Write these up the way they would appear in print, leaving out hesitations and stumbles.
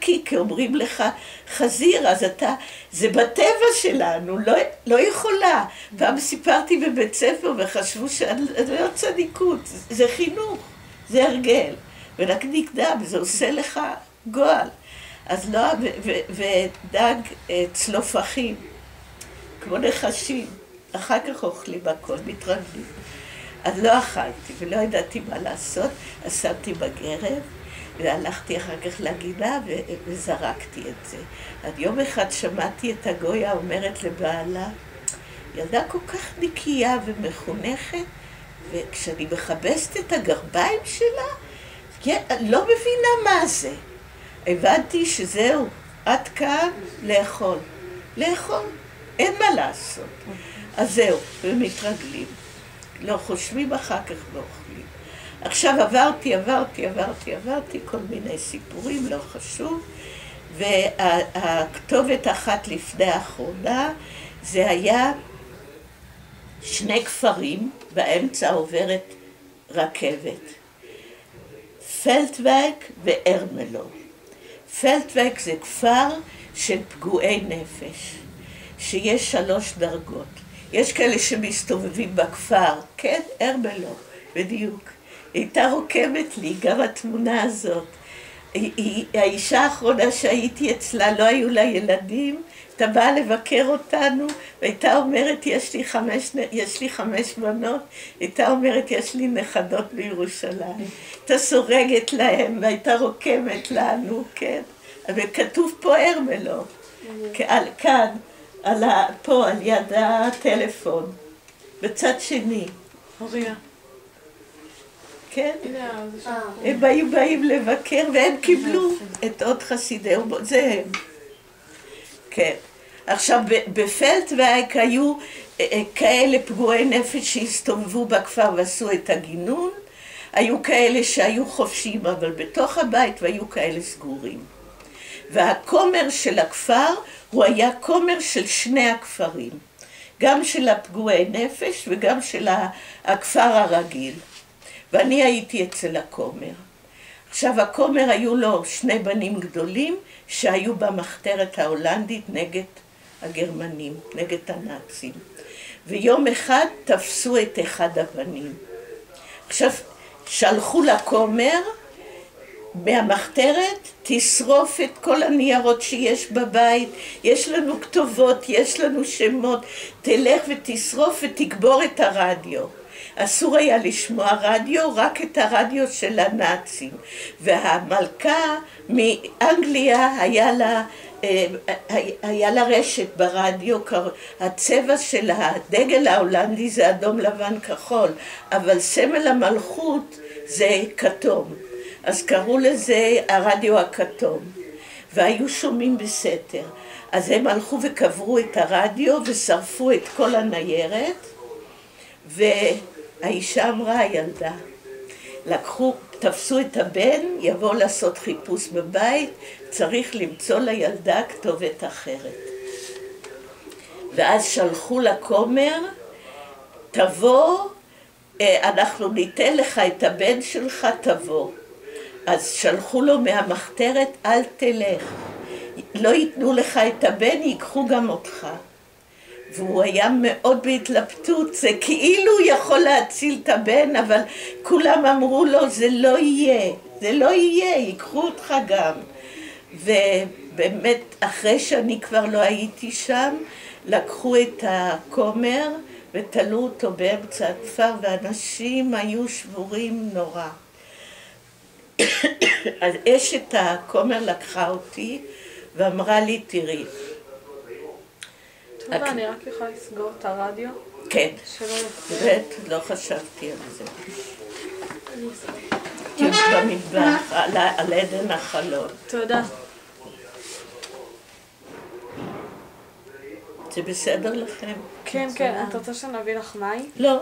נקי, כי אומרים לך חזיר, אז אתה, זה בטבע שלנו, לא יכולה. פעם סיפרתי בבית ספר וחשבו שאני לא צדיקות, זה חינוך, זה הרגל, ונקניק דם, זה עושה לך גועל. אז לא, ודג צלופחים, כמו נחשים, אחר כך אוכלים הכל, מתרגלים. אז לא אכלתי ולא ידעתי מה לעשות, אז שמתי בגרב, והלכתי אחר כך לגינה וזרקתי את זה. אז יום אחד שמעתי את הגויה אומרת לבעלה, ילדה כל כך נקייה ומחונכת, וכשאני מחפשת את הגרביים שלה, לא מבינה מה זה. הבנתי שזהו, עד כאן לאכול. לאכול, אין מה לעשות. אז זהו, ומתרגלים. לא חושבים, אחר כך לא אוכלים. עכשיו עברתי כל מיני סיפורים, לא חשוב. והכתובת אחת לפני האחרונה, זה היה 2 כפרים, באמצע עוברת רכבת. פלטווק וארמלו. פלטווק זה כפר של פגועי נפש, שיש 3 דרגות. יש כאלה שמסתובבים בכפר, כן, ארמלו, בדיוק. הייתה רוקמת לי, גם התמונה הזאת. האישה האחרונה שהייתי אצלה, לא היו לה ילדים, הייתה באה לבקר אותנו, והייתה אומרת, יש לי 5 בנות, הייתה אומרת, יש לי נכדות בירושלים. הייתה סורגת להם, והייתה רוקמת לנו, כן. וכתוב פה ארמלו, כאן, פה, על יד הטלפון, בצד שני. הוריה. כן, הם היו באים לבקר והם קיבלו את עוד חסידי, זה הם. כן. עכשיו, בפלטווק היו כאלה פגועי נפש שהסתובבו בכפר ועשו את הגינון, היו כאלה שהיו חופשיים, אבל בתוך הבית והיו כאלה סגורים. והכומר של הכפר הוא היה כומר של 2 הכפרים, גם של הפגועי נפש וגם של הכפר הרגיל. ואני הייתי אצל הכומר. עכשיו, הכומר היו לו 2 בנים גדולים שהיו במחתרת ההולנדית נגד הגרמנים, נגד הנאצים. ויום אחד תפסו את אחד הבנים. עכשיו, שלחו לכומר מהמחתרת, תשרוף את כל הניירות שיש בבית, יש לנו כתובות, יש לנו שמות, תלך ותשרוף ותקבור את הרדיו. אסור היה לשמוע רדיו, רק את הרדיו של הנאצים. והמלכה מאנגליה היה לה רשת ברדיו, הצבע של הדגל ההולנדי זה אדום לבן כחול, אבל סמל המלכות זה כתום. אז קראו לזה הרדיו הכתום, והיו שומעים בסתר. אז הם הלכו וקברו את הרדיו ושרפו את כל הניירת, והאישה אמרה, הילדה, תפסו את הבן, יבוא לעשות חיפוש בבית, צריך למצוא לילדה כתובת אחרת. ואז שלחו לכומר, תבוא, אנחנו ניתן לך את הבן שלך, תבוא. אז שלחו לו מהמחתרת, אל תלך, לא ייתנו לך את הבן, ייקחו גם אותך. והוא היה מאוד בהתלבטות, זה כאילו יכול להציל את הבן, אבל כולם אמרו לו, זה לא יהיה, זה לא יהיה, ייקחו אותך גם. ובאמת, אחרי שאני כבר לא הייתי שם, לקחו את הכומר ותלו אותו באמצע הכפר, ואנשים היו שבורים נורא. אז אשת הכומר לקחה אותי ואמרה לי, תראי. תודה, אני רק יכולה לסגור את הרדיו? כן, לא חשבתי על זה. תהיו במטבח, על עדן החלון. תודה. זה בסדר לכם? כן, כן, את רוצה שנביא לך מים? לא.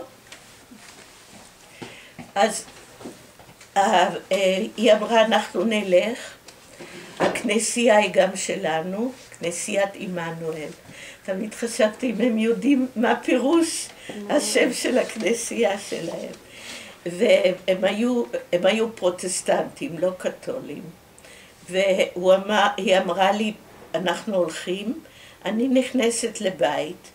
אז היא אמרה, אנחנו נלך, הכנסייה היא גם שלנו, כנסיית עמנואל. תמיד חשבתי אם הם יודעים מה פירוש השם של הכנסייה שלהם. והם היו פרוטסטנטים, לא קתולים. היא אמרה לי, אנחנו הולכים, אני נכנסת לבית,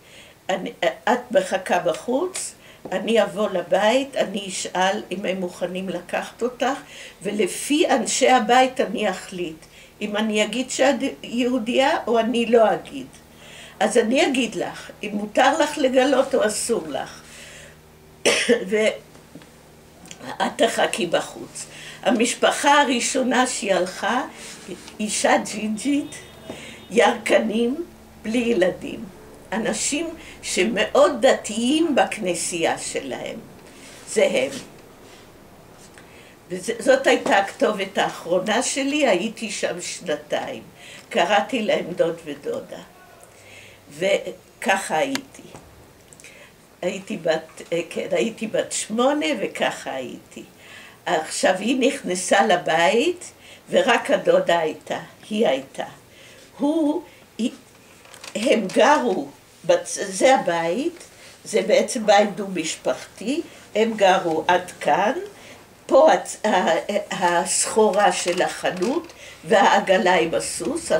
את מחכה בחוץ, אני אבוא לבית, אני אשאל אם הם מוכנים לקחת אותך, ולפי אנשי הבית אני אחליט, אם אני אגיד שאת יהודייה או אני לא אגיד. אז אני אגיד לך, אם מותר לך לגלות או אסור לך. ואת תחכי בחוץ. המשפחה הראשונה שהיא הלכה, אישה ג'ינג'ית, ירקנים, בלי ילדים. אנשים שמאוד דתיים בכנסייה שלהם. זה הם. וזאת הייתה הכתובת האחרונה שלי, הייתי שם 2 קראתי להם דוד ודודה. וככה הייתי. הייתי בת 8 וככה הייתי. עכשיו היא נכנסה לבית ורק הדודה הייתה, היא הייתה. הם גרו, זה הבית, זה בעצם בית דו משפחתי, הם גרו עד כאן, פה הסחורה של החנות והעגלה עם הסוס,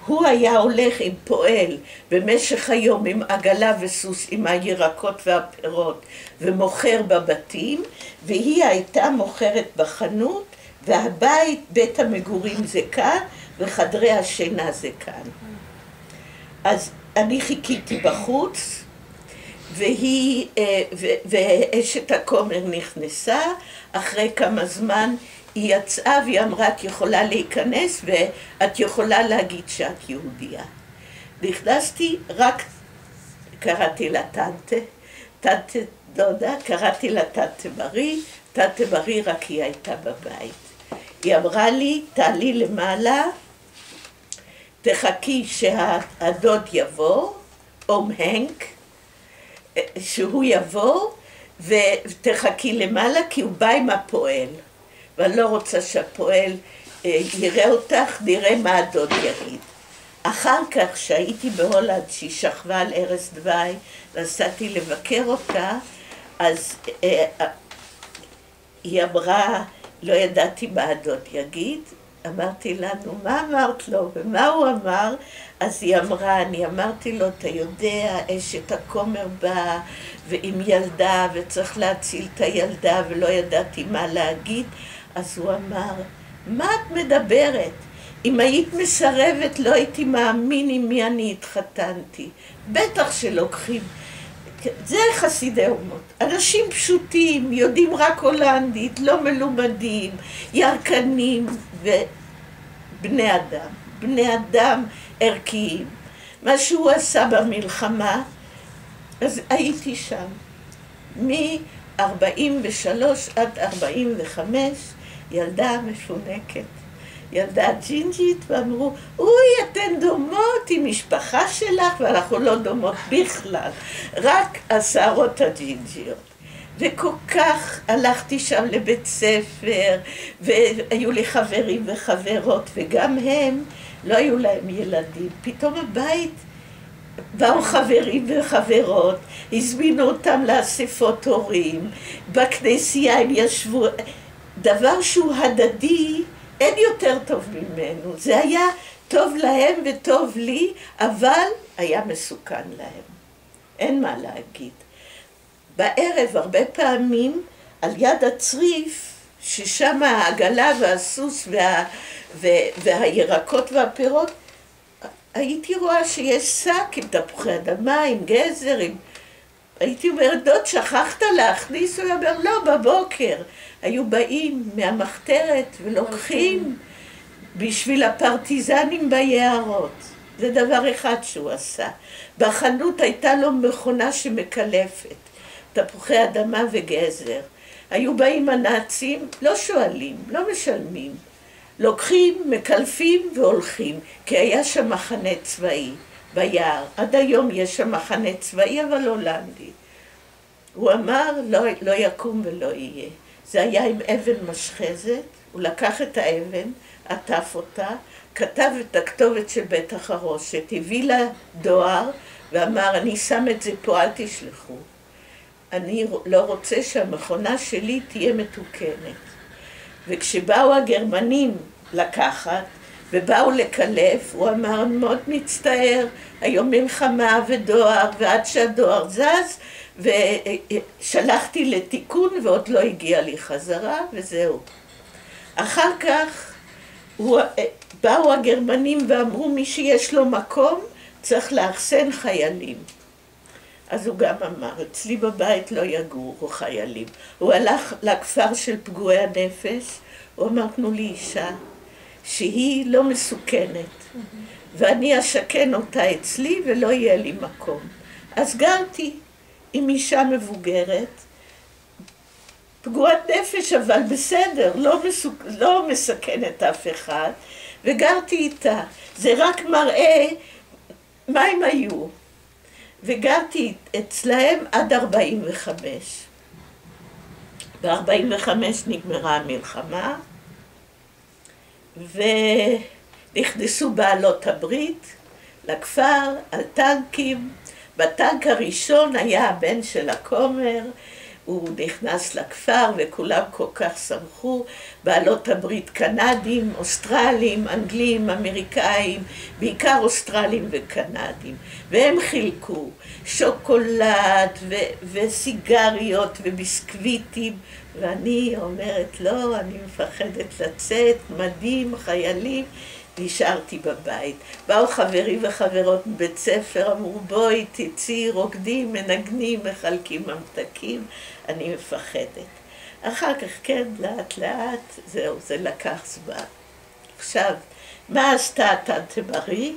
הוא היה הולך עם פועל במשך היום עם עגלה וסוס עם הירקות והפירות ומוכר בבתים, והיא הייתה מוכרת בחנות, והבית, בית המגורים זה כאן וחדרי השינה זה כאן. אז אני חיכיתי בחוץ, ואשת הכומר נכנסה, אחרי כמה זמן היא יצאה והיא אמרה, את יכולה להיכנס ואת יכולה להגיד שאת יהודייה. נכנסתי, רק קראתי לה טנטה דודה, קראתי לה טנטה מרי, רק היא הייתה בבית. היא אמרה לי, תעלי למעלה, תחכי שהדוד יבוא, הנק, שהוא יבוא, ותחכי למעלה כי הוא בא עם הפועל. ואני לא רוצה שהפועל יראה אותך, נראה מה הדוד יגיד. אחר כך שהייתי בהולנד, שהיא שכבה על ערש דווי, נסעתי לבקר אותה, אז היא אמרה, לא ידעתי מה הדוד יגיד, אמרתי לנו, מה אמרת לו ומה הוא אמר? אז היא אמרה, אני אמרתי לו, אתה יודע, אשת הכומר באה ועם ילדה וצריך להציל את הילדה ולא ידעתי מה להגיד. אז הוא אמר, מה את מדברת? אם היית מסרבת לא הייתי מאמין עם מי אני התחתנתי. בטח שלוקחים. זה חסידי אומות. אנשים פשוטים, יודעים רק הולנדית, לא מלומדים, ירקנים ובני אדם. בני אדם ערכיים. מה שהוא עשה במלחמה, אז הייתי שם. מ-43 עד 45, ילדה מפונקת. ילדה ג'ינג'ית, ואמרו, אוי, אתן דומות עם משפחה שלך, ואנחנו לא דומות בכלל, רק השערות הג'ינג'יות. וכל כך הלכתי שם לבית ספר, והיו לי חברים וחברות, וגם הם, לא היו להם ילדים. פתאום הבית, באו חברים וחברות, הזמינו אותם לאספות הורים, בכנסייה הם ישבו, דבר שהוא הדדי, אין יותר טוב ממנו. זה היה טוב להם וטוב לי, אבל היה מסוכן להם. אין מה להגיד. בערב הרבה פעמים על יד הצריף, ששם העגלה והסוס והירקות והפירות, הייתי רואה שיש שק עם תפוחי אדמה, עם גזר, הייתי אומרת, דוד, שכחת להכניס? הוא אומר, לא, בבוקר. היו באים מהמחתרת ולוקחים בשביל הפרטיזנים ביערות. זה דבר אחד שהוא עשה. בחנות הייתה לו מכונה שמקלפת, תפוחי אדמה וגזר. היו באים הנאצים, לא שואלים, לא משלמים. לוקחים, מקלפים והולכים, כי היה שם מחנה צבאי ביער. עד היום יש שם מחנה צבאי, אבל הולנדי. הוא אמר, לא יקום ולא יהיה. זה היה עם אבן משחזת, הוא לקח את האבן, עטף אותה, כתב את הכתובת של בית החרושת, הביא לה דואר ואמר, אני שם את זה פה, אל תשלחו. אני לא רוצה שהמכונה שלי תהיה מתוקנת. וכשבאו הגרמנים לקחת, ובאו לקלף, הוא אמר, מאוד מצטער, היום מלחמה ודואר, ועד שהדואר זז, ושלחתי לתיקון ועוד לא הגיע לי חזרה, וזהו. אחר כך באו הגרמנים ואמרו, מי שיש לו מקום צריך לאחסן חיילים. אז הוא גם אמר, אצלי בבית לא יגורו חיילים. הוא הלך לכפר של פגועי הנפש, הוא אמר, תנו לי אישה שהיא לא מסוכנת, ואני אשכן אותה אצלי ולא יהיה לי מקום. אז גרתי עם אישה מבוגרת, פגועת נפש אבל בסדר, לא מסכנת אף אחד, וגרתי איתה. זה רק מראה מה הם היו. וגרתי אצלהם עד 45. ב-45 נגמרה המלחמה, ונכנסו בעלות הברית לכפר על טנקים. בטנק הראשון היה הבן של הכומר, הוא נכנס לכפר וכולם כל כך שמחו, בעלות הברית קנדים, אוסטרלים, אנגלים, אמריקאים, בעיקר אוסטרלים וקנדים, והם חילקו שוקולד וסיגריות וביסקוויטים, ואני אומרת לא, אני מפחדת לצאת, מדים, חיילים, נשארתי בבית. באו חברים וחברות מבית ספר, אמרו בואי תצאי, רוקדים, מנגנים, מחלקים ממתקים, אני מפחדת. אחר כך כן, לאט לאט, זהו, זה לקח זמן. עכשיו, מה עשתה טנטה מרי?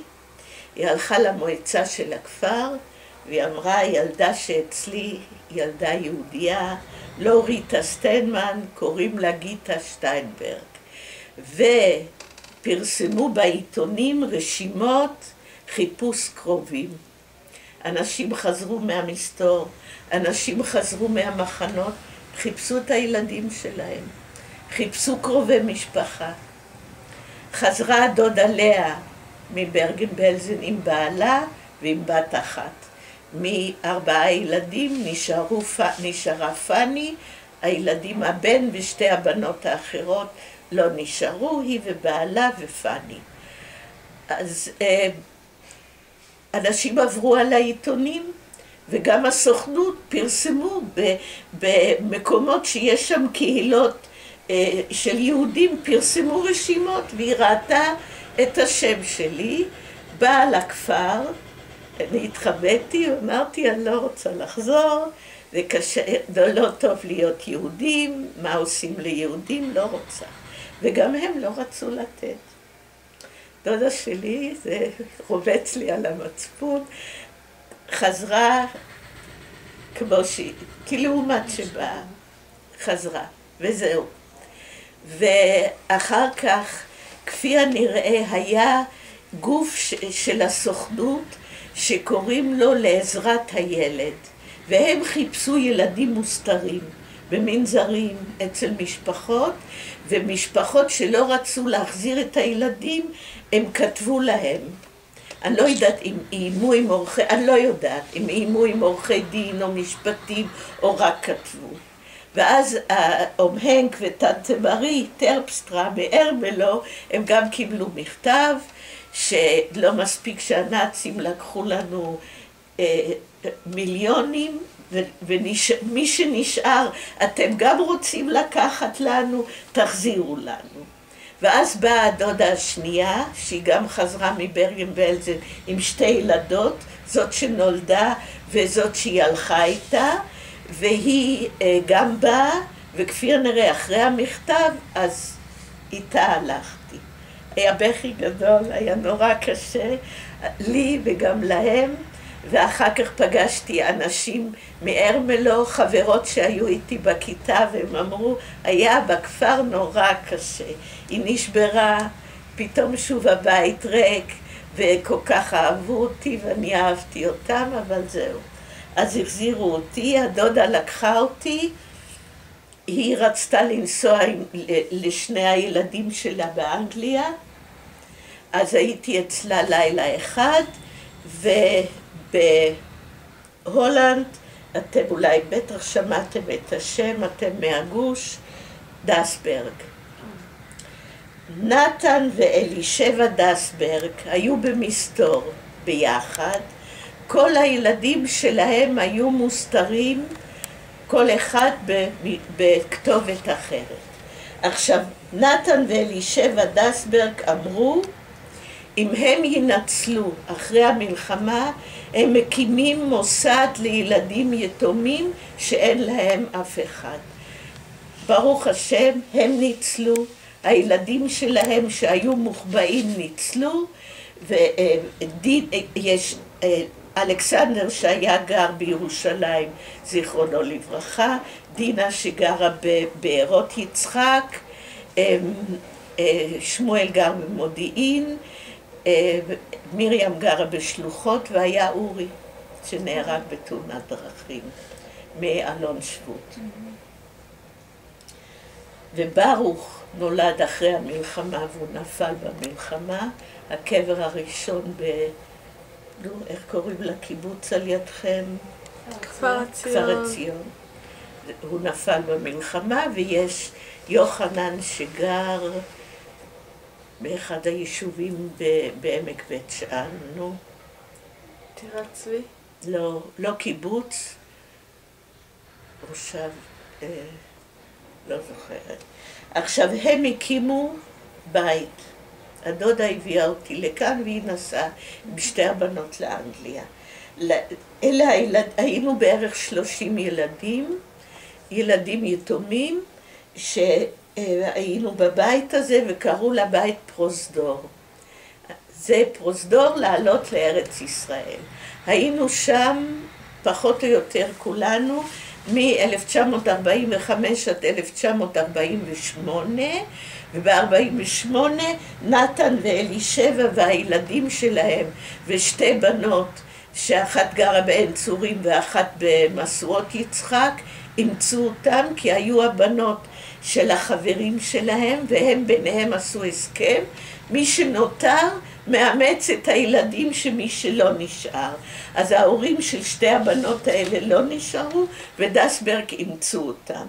היא הלכה למועצה של הכפר, והיא אמרה, ילדה שאצלי, ילדה יהודייה, לא ריטה סטיינמן, קוראים לה גיטה שטיינברג. פרסמו בעיתונים רשימות חיפוש קרובים. אנשים חזרו מהמסתור, אנשים חזרו מהמחנות, חיפשו את הילדים שלהם, חיפשו קרובי משפחה. חזרה דודה לאה מברגן-בלזן עם בעלה ועם בת אחת. מ4 ילדים נשארה פני, הילדים, הבן ושתי הבנות האחרות לא נשארו, היא ובעלה ופני. אז אנשים עברו על העיתונים, וגם הסוכנות פרסמו במקומות שיש שם קהילות של יהודים, פרסמו רשימות, והיא ראתה את השם שלי, באה לכפר, אני התחבאתי, אמרתי, אני לא רוצה לחזור, זה קשה, לא טוב להיות יהודים, מה עושים ליהודים? לא רוצה. וגם הם לא רצו לתת. דודה שלי, זה רובץ לי על המצפון, חזרה כמו שהיא, כלעומת שבאה, חזרה, וזהו. ואחר כך, כפי הנראה, היה גוף של הסוכנות שקוראים לו לעזרת הילד, והם חיפשו ילדים מוסתרים במנזרים אצל משפחות, ומשפחות שלא רצו להחזיר את הילדים, הם כתבו להם. אני לא יודעת אם איימו עם עורכי, אני לא יודעת אם איימו עם עורכי דין או משפטים או רק כתבו. ואז אום הנק וטנטה מרי, טרפסטרה מארמלו, הם גם קיבלו מכתב שלא מספיק שהנאצים לקחו לנו מיליונים, ומי שנשאר, אתם גם רוצים לקחת לנו, תחזירו לנו. ואז באה הדודה השנייה, שהיא גם חזרה מברגן-בלזן עם 2 ילדות, זאת שנולדה וזאת שהיא הלכה איתה, והיא גם באה, וכפי הנראה אחרי המכתב, אז איתה הלכתי. היה בכי גדול, היה נורא קשה, לי וגם להם, ואחר כך פגשתי אנשים מארמלו, חברות שהיו איתי בכיתה, והם אמרו, היה בכפר נורא קשה. היא נשברה, פתאום שוב הבית ריק, וכל כך אהבו אותי, ואני אהבתי אותם, אבל זהו. אז החזירו אותי, הדודה לקחה אותי, היא רצתה לנסוע לשני הילדים שלה באנגליה, אז הייתי אצלה לילה אחד, ובהולנד, אתם אולי בטח שמעתם את השם, אתם מהגוש, דסברג. נתן ואלישבע דסברג היו במסתור ביחד, כל הילדים שלהם היו מוסתרים, כל אחד בכתובת אחרת. עכשיו, נתן ואלישבע דסברג אמרו, אם הם ינצלו אחרי המלחמה, הם מקימים מוסד לילדים יתומים שאין להם אף אחד. ברוך השם, הם ניצלו, הילדים שלהם שהיו מוחבאים ניצלו, ויש אלכסנדר שהיה גר בירושלים, זיכרונו לברכה, דינה שגרה בבארות יצחק, שמואל גר במודיעין, מרים גרה בשלוחות, והיה אורי שנהרג בתאונת דרכים מאלון שבות. וברוך נולד אחרי המלחמה והוא נפל במלחמה. הקבר הראשון איך קוראים לקיבוץ על ידכם? כפר הציון. הוא נפל במלחמה, ויש יוחנן שגר באחד היישובים בעמק בית שאן, נו. טירת צבי? לא קיבוץ, עכשיו, לא זוכרת. עכשיו, הם הקימו בית. הדודה הביאה אותי לכאן והיא נסעה עם שתי הבנות לאנגליה. היינו בערך 30 ילדים יתומים, שהיינו בבית הזה וקראו לבית פרוזדור. זה פרוזדור לעלות לארץ ישראל. היינו שם פחות או יותר כולנו מ-1945 עד 1948, וב-48 נתן ואלישבע והילדים שלהם ושתי בנות, שאחת גרה בעין צורים ואחת במשואות יצחק, אימצו אותם כי היו הבנות של החברים שלהם, והם ביניהם עשו הסכם, מי שנותר מאמץ את הילדים שמי שלא נשאר. אז ההורים של שתי הבנות האלה לא נשארו, ודסברג אימצו אותם.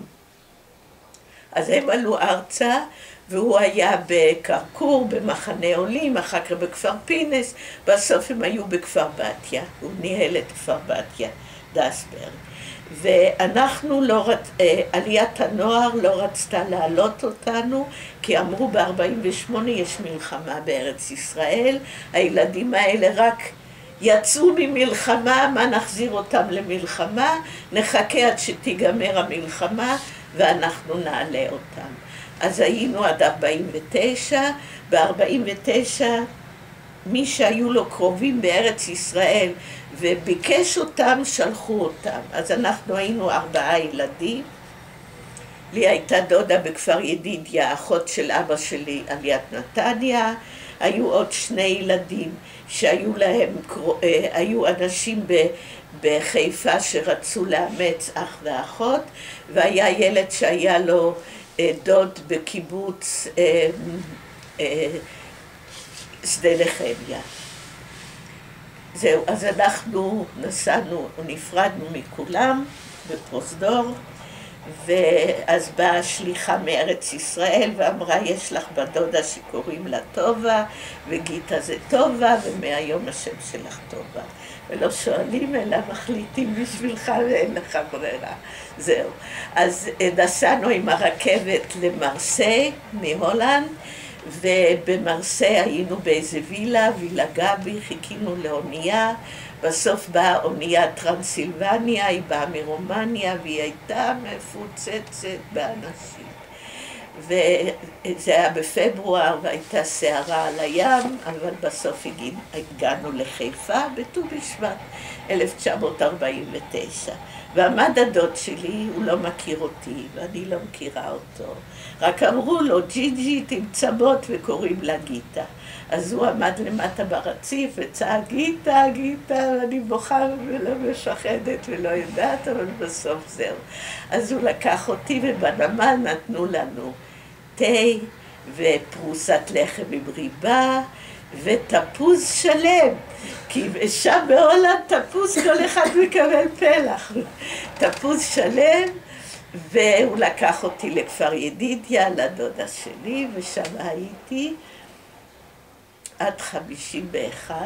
אז הם עלו ארצה, והוא היה בקרקור, במחנה עולים, אחר כך בכפר פינס, בסוף הם היו בכפר בתיה, הוא ניהל את כפר בתיה, דסברג. ואנחנו עליית הנוער לא רצתה להעלות אותנו, כי אמרו ב-48 יש מלחמה בארץ ישראל, הילדים האלה רק יצאו ממלחמה, מה נחזיר אותם למלחמה, נחכה עד שתיגמר המלחמה ואנחנו נעלה אותם. אז היינו עד 49, ב-49 מי שהיו לו קרובים בארץ ישראל וביקש אותם, שלחו אותם. אז אנחנו היינו 4 ילדים. לי הייתה דודה בכפר ידידיה, אחות של אבא שלי עליית נתניה. היו עוד 2 ילדים שהיו להם, היו אנשים בחיפה שרצו לאמץ אח ואחות, והיה ילד שהיה לו דוד בקיבוץ שדה נחמיה. זהו, אז אנחנו נסענו, נפרדנו מכולם בפרוזדור, ואז באה שליחה מארץ ישראל ואמרה, יש לך בדודה שקוראים לה טובה, וגיטה זה טובה, ומהיום השם שלך טובה. ולא שואלים, אלא מחליטים בשבילך ואין לך ברירה. זהו. אז נסענו עם הרכבת למרסיי, מהולנד, ובמרסיי היינו באיזה וילה גבי, חיכינו לאונייה, בסוף באה אונייה טרנסילבניה, היא באה מרומניה, והיא הייתה מפוצצת באנשים. וזה היה בפברואר, והייתה סערה על הים, אבל בסוף הגענו לחיפה, בט"ו בשבט 1949. ועמד הדוד שלי, הוא לא מכיר אותי, ואני לא מכירה אותו. רק אמרו לו, ג'י תמצא בוט, וקוראים לה גיטה. אז הוא עמד למטה ברציף וצעק גיטה, ואני בוכה ולא משחדת ולא יודעת, אבל בסוף זהו. אז הוא לקח אותי, ובנמל נתנו לנו תה ופרוסת לחם עם ריבה ותפוז שלם, כי שם בהולנד תפוז כל אחד מקבל פלח. תפוז שלם והוא לקח אותי לכפר ידידיה, לדודה שלי, ושם הייתי עד 51,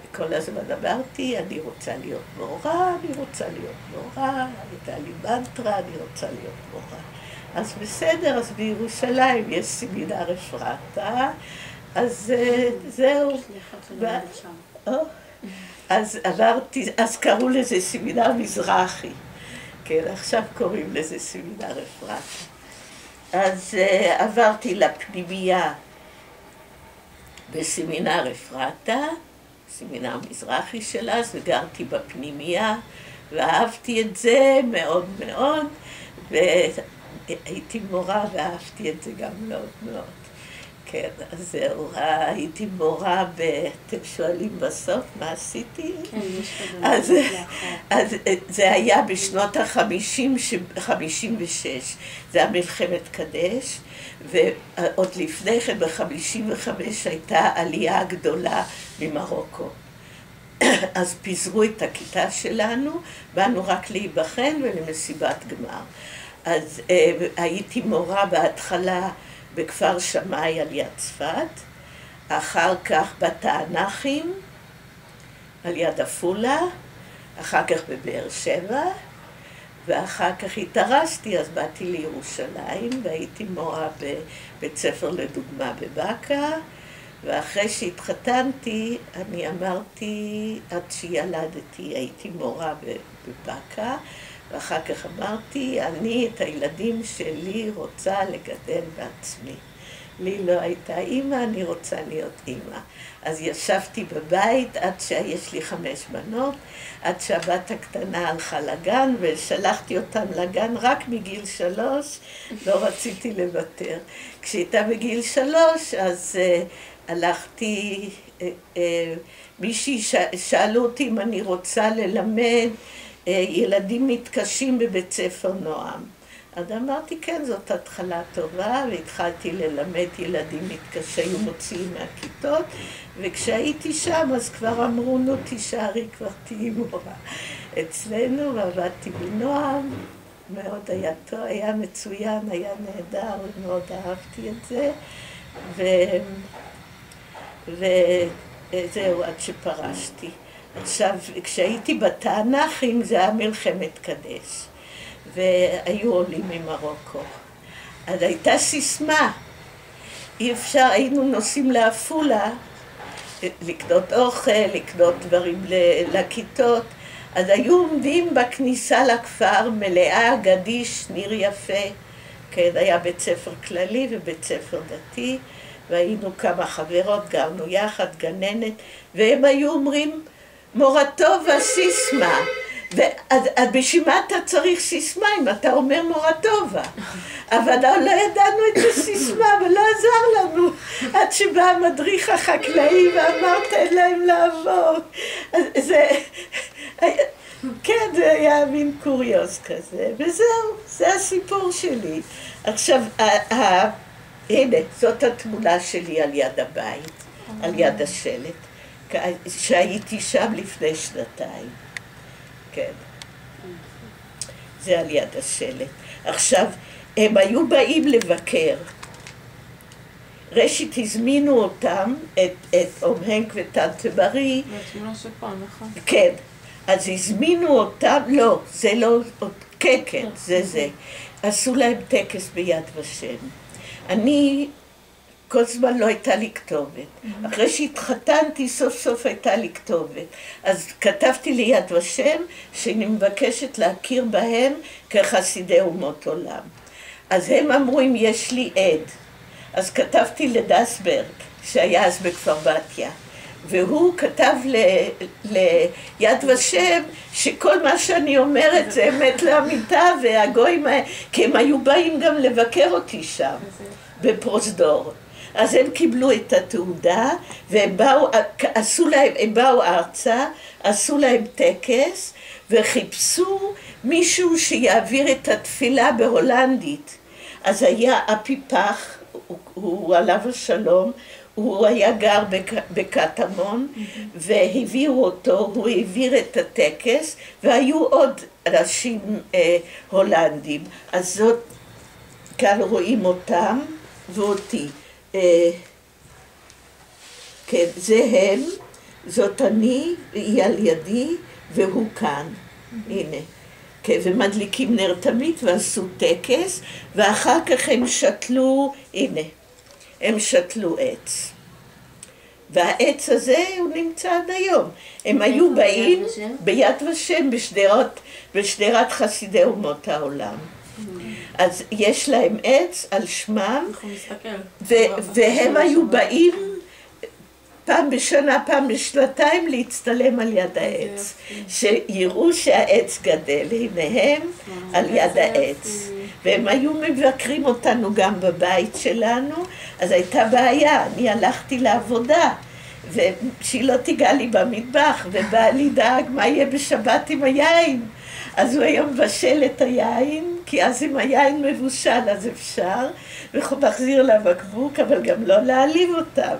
וכל הזמן אמרתי, אני רוצה להיות מורה, אני רוצה להיות מורה, הייתה לי מנטרה, אני רוצה להיות מורה. אז בסדר, אז בירושלים יש סמינר אפרתה, אז זהו. אז עברתי, אז קראו לזה סמינר מזרחי. כן, עכשיו קוראים לזה סמינר אפרתה. אז עברתי לפנימייה בסמינר אפרתה, סמינר מזרחי של אז, וגרתי בפנימייה, ואהבתי את זה מאוד מאוד, והייתי מורה ואהבתי את זה גם מאוד מאוד. כן, אז זהו, הייתי מורה, אתם שואלים בסוף מה עשיתי? כן, יש כזה. אז זה היה בשנות ה-50, 56, זה היה מלחמת קדש, ועוד לפני כן ב-55 הייתה עלייה גדולה ממרוקו. אז פיזרו את הכיתה שלנו, באנו רק להיבחן ולמסיבת גמר. אז הייתי מורה בהתחלה בכפר שמאי על יד צפת, אחר כך בתענכים על יד עפולה, אחר כך בבאר שבע, ואחר כך התארסתי, אז באתי לירושלים, והייתי מורה בבית ספר לדוגמה בבאקה, ואחרי שהתחתנתי, אני אמרתי, עד שילדתי הייתי מורה בבאקה, ואחר כך אמרתי, אני את הילדים שלי רוצה לגדל בעצמי. לי לא הייתה אימא, אני רוצה להיות אימא. אז ישבתי בבית עד שיש לי 5 בנות, עד שהבת הקטנה הלכה לגן, ושלחתי אותן לגן רק מגיל 3, לא רציתי לוותר. כשהייתה בגיל 3, אז הלכתי, מישהי שאלו אותי אם אני רוצה ללמד ילדים מתקשים בבית ספר נועם. אז אמרתי, כן, זאת התחלה טובה, והתחלתי ללמד ילדים מתקשי ומוציאים מהכיתות, וכשהייתי שם, אז כבר אמרו, נו, תישארי, כבר תהיי מורה אצלנו, ועבדתי בנועם, מאוד היה טוב, היה מצוין, היה נהדר, ומאוד אהבתי את זה, וזהו, עד שפרשתי. עכשיו, כשהייתי בתענכים, זה היה מלחמת קדש. והיו עולים ממרוקו. אז הייתה סיסמה, אי אפשר, היינו נוסעים לעפולה, לקנות אוכל, לקנות דברים לכיתות, אז היו עומדים בכניסה לכפר מלאה, גדיש, ניר יפה, כן, היה בית ספר כללי ובית ספר דתי, והיינו כמה חברות, גרנו יחד, גננת, והם היו אומרים, מורה טובה סיסמה, אז בשביל מה אתה צריך סיסמה אם אתה אומר מורה טובה? אבל לא ידענו את הסיסמה ולא עזר לנו עד שבא המדריך החקלאי ואמר תן להם לעבור. כן, זה היה מין קוריוז כזה, וזהו, זה הסיפור שלי. עכשיו, הנה, זאת התמונה שלי על יד הבית, על יד השלט, שהייתי שם לפני 2 שנתיים. כן, זה על יד השלט. עכשיו, הם היו באים לבקר. ראשית הזמינו אותם, את אום הנק וטנטה ברי. זה התמונה שפה, נכון? כן, אז הזמינו אותם, לא, זה לא, כן, כן, זה. עשו להם טקס ביד ושם. אני כל זמן לא הייתה לי כתובת. אחרי שהתחתנתי, סוף סוף הייתה לי כתובת. אז כתבתי ליד ושם שאני מבקשת להכיר בהם כחסידי אומות עולם. אז הם אמרו אם יש לי עד. אז כתבתי לדסברג, שהיה אז בכפר בתיה. והוא כתב ליד ושם שכל מה שאני אומרת זה אמת לאמיתה, והגויים, כי הם היו באים גם לבקר אותי שם, בפרוזדור. אז הם קיבלו את התעודה, והם באו ארצה, עשו להם טקס, וחיפשו מישהו שיעביר את התפילה בהולנדית. אז היה אפיפח, הוא עליו השלום, הוא היה גר בקטמון, והביאו אותו, הוא העביר את הטקס, והיו עוד אנשים הולנדים. אז זאת, כאן רואים אותם ואותי. כן, זה הם, זאת אני, היא על ידי, והוא כאן. הנה. כן, ומדליקים נר תמיד ועשו טקס, ואחר כך הם שתלו, הנה, הם שתלו עץ. והעץ הזה הוא נמצא עד היום. הם היו באים ביד ושם בשדרת חסידי אומות העולם. אז יש להם עץ על שמם, והם היו באים פעם בשנה, פעם בשנתיים להצטלם על יד העץ. שיראו שהעץ גדל, הנה הם על יד העץ. והם היו מבקרים אותנו גם בבית שלנו, אז הייתה בעיה, אני הלכתי לעבודה, ושהיא לא תיגע לי במטבח, ובעלי דאג מה יהיה בשבת עם היין. אז הוא היום מבשל את היין, כי אז אם היין מבושל אז אפשר, והוא מחזיר לבקבוק, אבל גם לא להעליב אותם.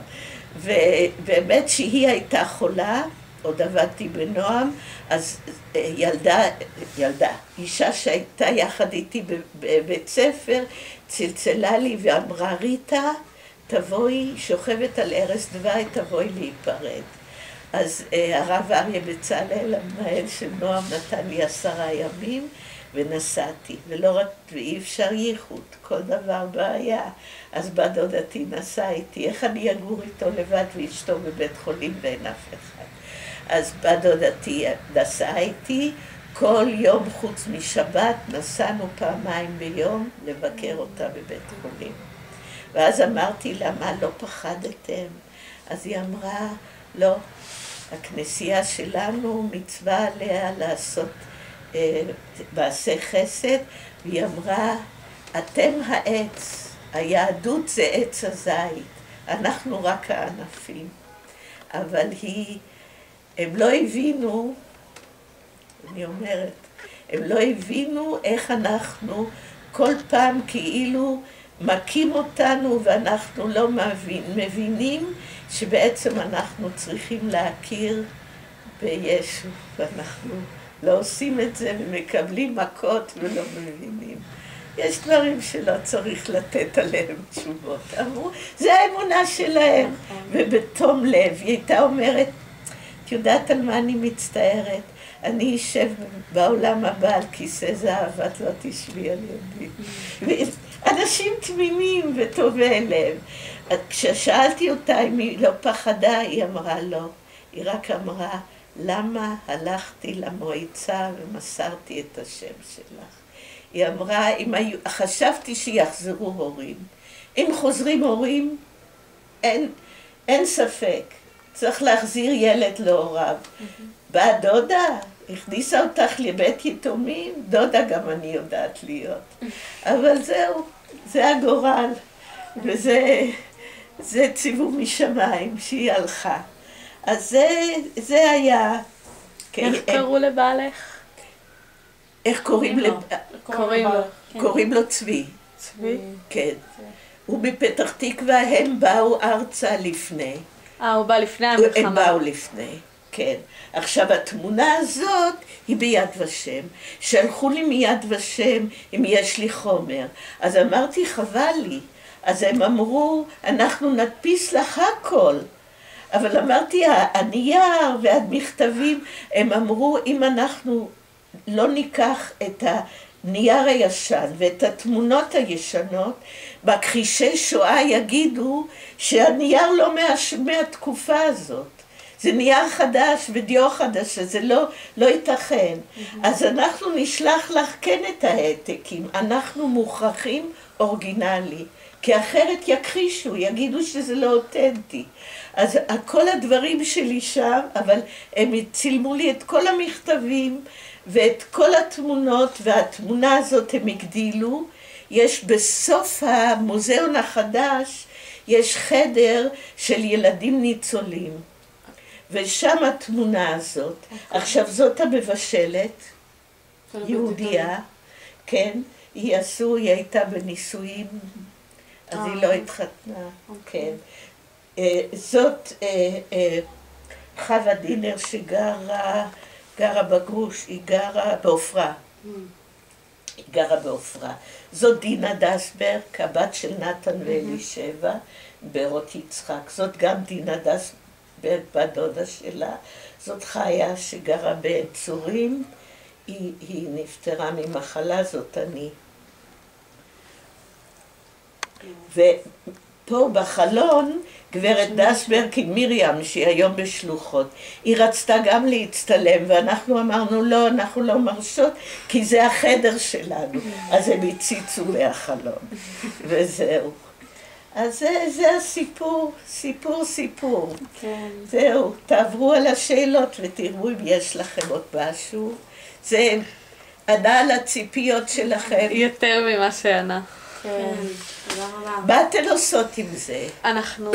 ובאמת שהיא הייתה חולה, עוד עבדתי בנועם, אז ילדה, אישה שהייתה יחד איתי בבית ספר, צלצלה לי ואמרה, ריטה, תבואי, שוכבת על ערש דווי, תבואי להיפרד. אז הרב אריה בצלאל, המנהל של נועם, נתן לי 10 ימים, ונסעתי, ולא רק, ואי אפשר ייחוד, כל דבר בעיה. אז בת דודתי נסעה איתי, איך אני אגור איתו לבד ואשתו בבית חולים ואין אף אחד. אז בת דודתי נסעה איתי, כל יום חוץ משבת נסענו 2 ביום לבקר אותה בבית חולים. ואז אמרתי לה, מה לא פחדתם? אז היא אמרה, לא, הכנסייה שלנו מצווה עליה לעשות מעשה חסד, והיא אמרה, אתם העץ, היהדות זה עץ הזית, אנחנו רק הענפים. אבל הם לא הבינו, אני אומרת, הם לא הבינו איך אנחנו כל פעם כאילו מכים אותנו ואנחנו לא מבינים שבעצם אנחנו צריכים להכיר בישו, ואנחנו לא עושים את זה ומקבלים מכות ולא מבינים. יש דברים שלא צריך לתת עליהם תשובות. אמרו, זה האמונה שלהם. ובתום לב, היא הייתה אומרת, את יודעת על מה אני מצטערת? אני אשב בעולם הבא על כיסא זהב, את לא תשבי על ידי. אנשים תמימים וטובי לב. כששאלתי אותה אם היא לא פחדה, היא אמרה לא. היא רק אמרה, למה הלכתי למועצה ומסרתי את השם שלך? היא אמרה, חשבתי שיחזרו הורים. אם חוזרים הורים, אין ספק. צריך להחזיר ילד להוריו. באה דודה, הכניסה אותך לבית יתומים, דודה גם אני יודעת להיות. אבל זהו, זה הגורל. וזה ציווי משמיים שהיא הלכה. אז זה היה... איך קראו לבעלך? איך קוראים לו? קוראים לו צבי. צבי? כן. הוא בפתח תקווה, הם באו ארצה לפני. הוא בא לפני המלחמה. הם באו לפני, כן. עכשיו התמונה הזאת היא ביד ושם. שלחו לי מיד ושם אם יש לי חומר. אז אמרתי חבל לי. אז הם אמרו אנחנו נדפיס לך הכל. אבל אמרתי הנייר והמכתבים, הם אמרו אם אנחנו לא ניקח את הנייר הישן ואת התמונות הישנות, מכחישי שואה יגידו שהנייר לא מהתקופה הזאת. זה נייר חדש ודיו חדש, זה לא ייתכן. אז אנחנו נשלח לך כן את העתקים, אנחנו מוכרחים אורגינלי, כי אחרת יכחישו, יגידו שזה לא אותנטי. אז כל הדברים שלי שם, אבל הם צילמו לי את כל המכתבים ואת כל התמונות, והתמונה הזאת הם הגדילו. יש בסוף המוזיאון החדש, יש חדר של ילדים ניצולים. ושם התמונה הזאת. עכשיו זאת המבשלת, יהודיה, כן, היא הייתה בנישואים, אז היא לא התחתנה, כן. זאת חווה דינר שגרה בגרוש, היא גרה בעופרה. היא גרה בעופרה. זאת דינה דסברג, הבת של נתן ואלישבע, בארות יצחק. זאת גם דינה דסברג, בת דודה שלה. זאת חיה שגרה בצורים, היא נפטרה ממחלה, זאת אני. ופה בחלון, גברת דסברג עם מרים, שהיא היום בשלוחות, היא רצתה גם להצטלם, ואנחנו אמרנו, לא, אנחנו לא מרשות, כי זה החדר שלנו. אז הם הציצו מהחלון, וזהו. אז זה הסיפור, סיפור. כן. זהו, תעברו על השאלות ותראו אם יש לכם עוד משהו. זה ענה על הציפיות שלכם. יותר ממה שענה. כן, תודה רבה. מה אתן עושות עם זה? אנחנו...